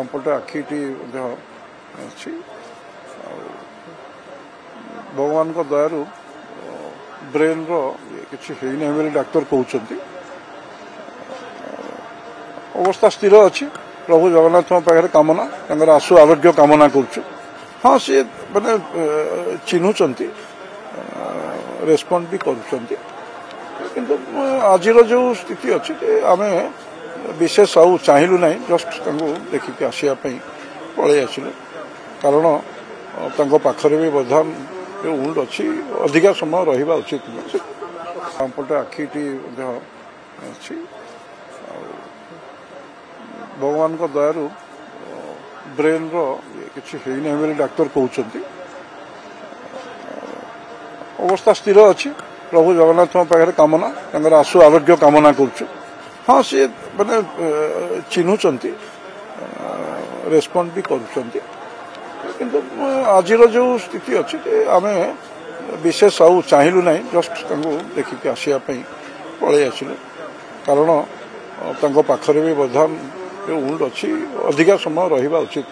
बामपटे आखिटी अच्छी भगवान को दयारू ब्रेन रो किसी है डाक्तर कहते अवस्था स्थिर अच्छी प्रभु जगन्नाथ पाखे कामना आशु आरोग्य कामना करुचु। हाँ सी मैंने चिन्हुंट रेस्पॉन्ड भी करुँच किंतु आज जो स्थिति अच्छी आम विशेष आउ चाहलु ना जस्ट देखिक आसवाई पलि आसलु कारण पाखरे भी बर्धान जो वुंड अच्छी अधिका समय रहा उचित बामपटे आखिटी अच्छी भगवान को दयारू ब्रेन रो किसी है डाक्तर कहते अवस्था स्थिर अच्छी प्रभु जगन्नाथ पाखे कामना आशु आरोग्य कामना करुचु। हाँ सी मैंने चिन्हुंट रेस्पॉन्ड भी करुँच किंतु आज जो स्थिति अच्छी आम विशेष आउ चाहलु ना जस्ट देखिक आसवाई पलि आसलु कारण पाखरे भी बर्धान जो वुंड अच्छी अधिका समय रहा उचित।